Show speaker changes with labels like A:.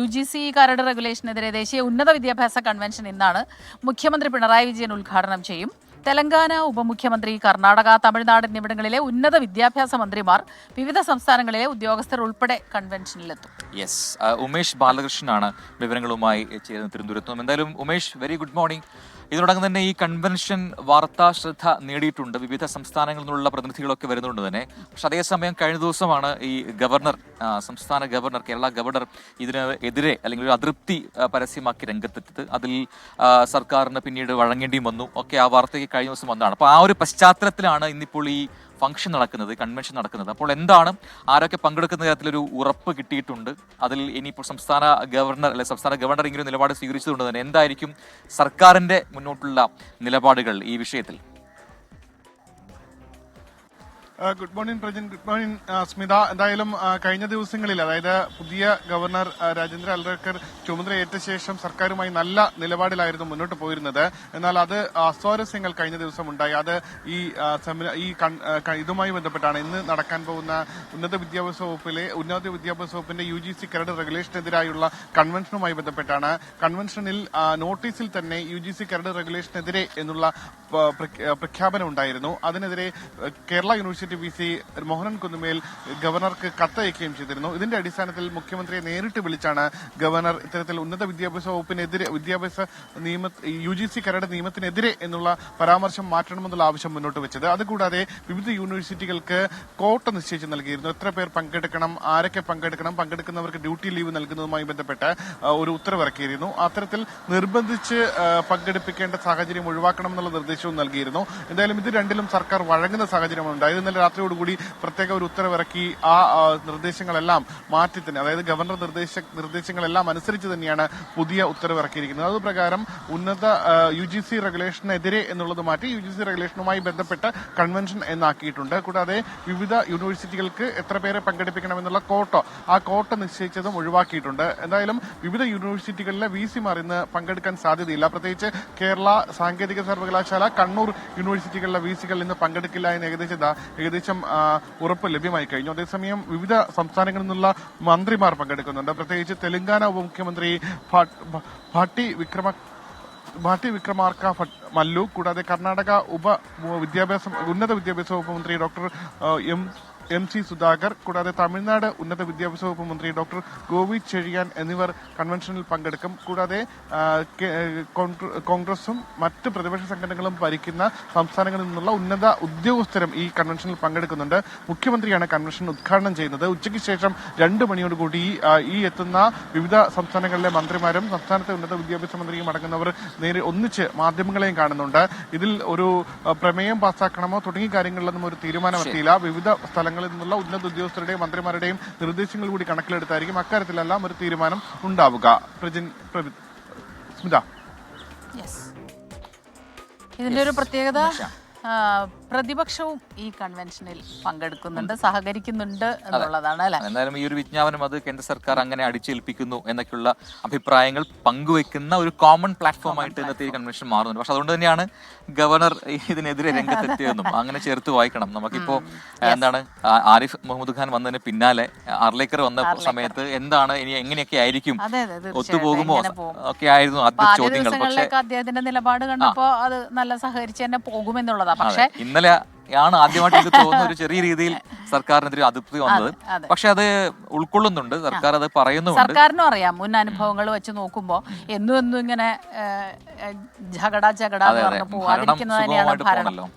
A: UGC കരട് റെഗുലേഷനെതിരെ ദേശീയ ഉന്നത വിദ്യാഭ്യാസ കൺവെൻഷൻ ഇന്നാണ്. മുഖ്യമന്ത്രി പിണറായി വിജയൻ ഉദ്ഘാടനം ചെയ്യും. തെലങ്കാന ഉപമുഖ്യമന്ത്രി, കർണാടക, തമിഴ്നാട് എന്നിവിടങ്ങളിലെ ഉന്നത വിദ്യാഭ്യാസ മന്ത്രിമാർ, വിവിധ സംസ്ഥാനങ്ങളിലെ ഉദ്യോഗസ്ഥർ ഉൾപ്പെടെ കൺവെൻഷനിലെത്തും.
B: ഉമേഷ് ബാലകൃഷ്ണനാണ് വിവരങ്ങളുമായി ചേർന്ന് തിരുവനന്തപുരത്തും. എന്തായാലും ഉമേഷ്, വെരി ഗുഡ് മോർണിംഗ്. ഇതിനോടകം തന്നെ ഈ കൺവെൻഷൻ വാർത്താ ശ്രദ്ധ നേടിയിട്ടുണ്ട്. വിവിധ സംസ്ഥാനങ്ങളിൽ നിന്നുള്ള പ്രതിനിധികളൊക്കെ വരുന്നുണ്ട് തന്നെ. പക്ഷെ അതേസമയം കഴിഞ്ഞ ദിവസമാണ് ഈ ഗവർണർ, സംസ്ഥാന ഗവർണർ, കേരള ഗവർണർ ഇതിനെതിരെ അല്ലെങ്കിൽ ഒരു അതൃപ്തി പരസ്യമാക്കി രംഗത്തെത്തിയത്. അതിൽ സർക്കാരിന് പിന്നീട് വഴങ്ങേണ്ടിയും വന്നു. ഒക്കെ ആ വാർത്തയ്ക്ക് കഴിഞ്ഞ ദിവസം വന്നതാണ്. അപ്പോൾ ആ ഒരു പശ്ചാത്തലത്തിലാണ് ഇന്നിപ്പോൾ ഈ ഫംഗ്ഷൻ നടക്കുന്നത്, കൺവെൻഷൻ നടക്കുന്നത്. അപ്പോൾ എന്താണ്, ആരൊക്കെ പങ്കെടുക്കുന്ന തരത്തിലൊരു ഉറപ്പ് കിട്ടിയിട്ടുണ്ട്? അതിൽ ഇനിയിപ്പോൾ സംസ്ഥാന ഗവർണർ ഇങ്ങനെ നിലപാട് സ്വീകരിച്ചതുകൊണ്ട് തന്നെ എന്തായിരിക്കും സർക്കാരിന്റെ മുന്നോട്ടുള്ള നിലപാടുകൾ ഈ വിഷയത്തിൽ?
C: Good morning Prajin, good morning Smitha. എന്തായാലും കഴിഞ്ഞ ദിവസങ്ങളിൽ, അതായത് പുതിയ ഗവർണർ രാജേന്ദ്ര അൽറേക്കർ ചുമതലയേറ്റ ശേഷം സർക്കാരുമായി നല്ല നിലപാടിലായിരുന്നു മുന്നോട്ട് പോയിരുന്നത്. എന്നാൽ അത് അസ്വാരസ്യങ്ങൾ കഴിഞ്ഞ ദിവസം ഉണ്ടായി. അത് ഇതുമായി ബന്ധപ്പെട്ടാണ്. ഇന്ന് നടക്കാൻ പോകുന്ന ഉന്നത വിദ്യാഭ്യാസ വകുപ്പിന്റെ UGC കരട് റെഗുലേഷനെതിരായുള്ള കൺവെൻഷനുമായി ബന്ധപ്പെട്ടാണ്. കൺവെൻഷനിൽ നോട്ടീസിൽ തന്നെ UGC കരട് റെഗുലേഷനെതിരെ എന്നുള്ള പ്രഖ്യാപനം ഉണ്ടായിരുന്നു. അതിനെതിരെ കേരള യൂണിവേഴ്സിറ്റി VC മോഹനൻ കുന്നുമേൽ ഗവർണർക്ക് കത്തയക്കുകയും ചെയ്തിരുന്നു. ഇതിന്റെ അടിസ്ഥാനത്തിൽ മുഖ്യമന്ത്രിയെ നേരിട്ട് വിളിച്ചാണ് ഗവർണർ ഇത്തരത്തിൽ ഉന്നത വിദ്യാഭ്യാസ വകുപ്പിനെതിരെ UGC കരട് നിയമത്തിനെതിരെ എന്നുള്ള പരാമർശം മാറ്റണമെന്നുള്ള ആവശ്യം മുന്നോട്ട് വെച്ചത്. അതുകൂടാതെ വിവിധ യൂണിവേഴ്സിറ്റികൾക്ക് കോട്ട നിശ്ചയിച്ച് നൽകിയിരുന്നു. എത്ര പേർ പങ്കെടുക്കണം, ആരൊക്കെ പങ്കെടുക്കണം, പങ്കെടുക്കുന്നവർക്ക് ഡ്യൂട്ടി ലീവ് നൽകുന്നതുമായി ബന്ധപ്പെട്ട് ഒരു ഉത്തരവിറക്കിയിരുന്നു. അത്തരത്തിൽ നിർബന്ധിച്ച് പങ്കെടുപ്പിക്കേണ്ട സാഹചര്യം ഒഴിവാക്കണം എന്നുള്ള നിർദ്ദേശവും നൽകിയിരുന്നു. എന്തായാലും ഇത് രണ്ടിലും സർക്കാർ വഴങ്ങുന്ന സാഹചര്യമാണ് ഉണ്ടായത്. ഇന്നലെ രാത്രിയോടുകൂടി പ്രത്യേക ഒരു ഉത്തരവിറക്കി ആ നിർദ്ദേശങ്ങളെല്ലാം മാറ്റി തന്നെ, അതായത് ഗവർണർ നിർദ്ദേശങ്ങളെല്ലാം അനുസരിച്ച് തന്നെയാണ് പുതിയ ഉത്തരവിറക്കിയിരിക്കുന്നത്. അതുപ്രകാരം ഉന്നത UGC റെഗുലേഷനെതിരെ എന്നുള്ളത് മാറ്റി UGC റെഗുലേഷനുമായി ബന്ധപ്പെട്ട കൺവെൻഷൻ എന്നാക്കിയിട്ടുണ്ട്. കൂടാതെ വിവിധ യൂണിവേഴ്സിറ്റികൾക്ക് എത്ര പേരെ പങ്കെടുപ്പിക്കണമെന്നുള്ള ആ കോട്ട നിശ്ചയിച്ചതും ഒഴിവാക്കിയിട്ടുണ്ട്. എന്തായാലും വിവിധ യൂണിവേഴ്സിറ്റികളിലെ VC-മാർ ഇന്ന് പങ്കെടുക്കാൻ സാധ്യതയില്ല. പ്രത്യേകിച്ച് കേരള സാങ്കേതിക സർവകലാശാല, കണ്ണൂർ യൂണിവേഴ്സിറ്റികളിലെ VC-കൾ ഇന്ന് പങ്കെടുക്കില്ല എന്ന് ഏകദേശം ഉറപ്പ് ലഭ്യമായി കഴിഞ്ഞു. അതേസമയം വിവിധ സംസ്ഥാനങ്ങളിൽ നിന്നുള്ള മന്ത്രിമാർ പങ്കെടുക്കുന്നുണ്ട്. പ്രത്യേകിച്ച് തെലങ്കാന ഉപമുഖ്യമന്ത്രി ഭാട്ടി വിക്രമാർക്ക മല്ലു, കൂടാതെ കർണാടക ഉന്നത വിദ്യാഭ്യാസ വകുപ്പ് മന്ത്രി ഡോക്ടർ MC സുധാകർ, കൂടാതെ തമിഴ്നാട് ഉന്നത വിദ്യാഭ്യാസ വകുപ്പ് മന്ത്രി ഡോക്ടർ ഗോവി ചെഴിയാൻ എന്നിവർ കൺവെൻഷനിൽ പങ്കെടുക്കും. കൂടാതെ കോൺഗ്രസും മറ്റ് പ്രതിപക്ഷ സംഘടനകളും ഭരിക്കുന്ന സംസ്ഥാനങ്ങളിൽ നിന്നുള്ള ഉന്നത ഉദ്യോഗസ്ഥരും ഈ കൺവെൻഷനിൽ പങ്കെടുക്കുന്നുണ്ട്. മുഖ്യമന്ത്രിയാണ് കൺവെൻഷൻ ഉദ്ഘാടനം ചെയ്യുന്നത്. ഉച്ചയ്ക്ക് ശേഷം 2 മണിയോടുകൂടി ഈ എത്തുന്ന വിവിധ സംസ്ഥാനങ്ങളിലെ മന്ത്രിമാരും സംസ്ഥാനത്തെ ഉന്നത വിദ്യാഭ്യാസ മന്ത്രിയും അടങ്ങുന്നവർ ഒന്നിച്ച് മാധ്യമങ്ങളെയും കാണുന്നുണ്ട്. ഇതിൽ ഒരു പ്രമേയം പാസ്സാക്കണമോ തുടങ്ങിയ കാര്യങ്ങളിലൊന്നും ഒരു തീരുമാനമെത്തിയില്ല. വിവിധ സ്ഥലങ്ങളിൽ നിന്നുള്ള ഉന്നത ഉദ്യോഗസ്ഥരുടെയും മന്ത്രിമാരുടെയും നിർദ്ദേശങ്ങൾ കൂടി കണക്കിലെടുത്തായിരിക്കും അക്കാര്യത്തിലെല്ലാം ഒരു തീരുമാനം ഉണ്ടാവുക. സ്മിത,
A: ഇതിന്റെ ഒരു പ്രത്യേകത, പ്രതിപക്ഷവും ഈ കൺവെൻഷനിൽ പങ്കെടുക്കുന്നുണ്ട്, സഹകരിക്കുന്നുണ്ട് എന്നുള്ളതാണ് അല്ലെ.
B: എന്തായാലും ഈ ഒരു വിജ്ഞാപനം അത് കേന്ദ്ര സർക്കാർ അങ്ങനെ അടിച്ചേൽപ്പിക്കുന്നു എന്നൊക്കെയുള്ള അഭിപ്രായങ്ങൾ പങ്കുവെക്കുന്ന ഒരു കോമൺ പ്ലാറ്റ്ഫോം ആയിട്ട് ഇന്നത്തെ ഈ കൺവെൻഷൻ മാറുന്നുണ്ട്. പക്ഷെ അതുകൊണ്ട് തന്നെയാണ് ഗവർണർ ഇതിനെതിരെ രംഗത്തെത്തിയതെന്നും അങ്ങനെ ചേർത്ത് വായിക്കണം. നമുക്കിപ്പോ എന്താണ്, ആരിഫ് മുഹമ്മദ് ഖാൻ വന്നതിന് പിന്നാലെ അർലേക്കർ വന്ന സമയത്ത് എന്താണ് ഇനി എങ്ങനെയൊക്കെ ആയിരിക്കും, ഒത്തുപോകുമോ ഒക്കെ ആയിരുന്നു ആദ്യ ചോദ്യങ്ങൾ. പക്ഷേ
A: അദ്ദേഹത്തിന്റെ നിലപാട് കണ്ടപ്പോ അത് നല്ല സഹകരിച്ച് തന്നെ പോകുമെന്നുള്ളതാണ്. പക്ഷേ
B: ഇന്നലെ ആണ് ആദ്യമായിട്ട് എനിക്ക് തോന്നുന്ന ഒരു ചെറിയ രീതിയിൽ സർക്കാരിനെതിരെ അതൃപ്തി വന്നത്. പക്ഷെ അത് ഉൾക്കൊള്ളുന്നുണ്ട് സർക്കാർ, അത് പറയുന്നുണ്ട്.
A: സർക്കാരിനും അറിയാം, മുൻ അനുഭവങ്ങൾ വെച്ച് നോക്കുമ്പോ എന്നും ഇങ്ങനെ ജഗട എന്ന് പറഞ്ഞു പോവാതിരിക്കുന്നത് തന്നെയാണ് ഭരണം.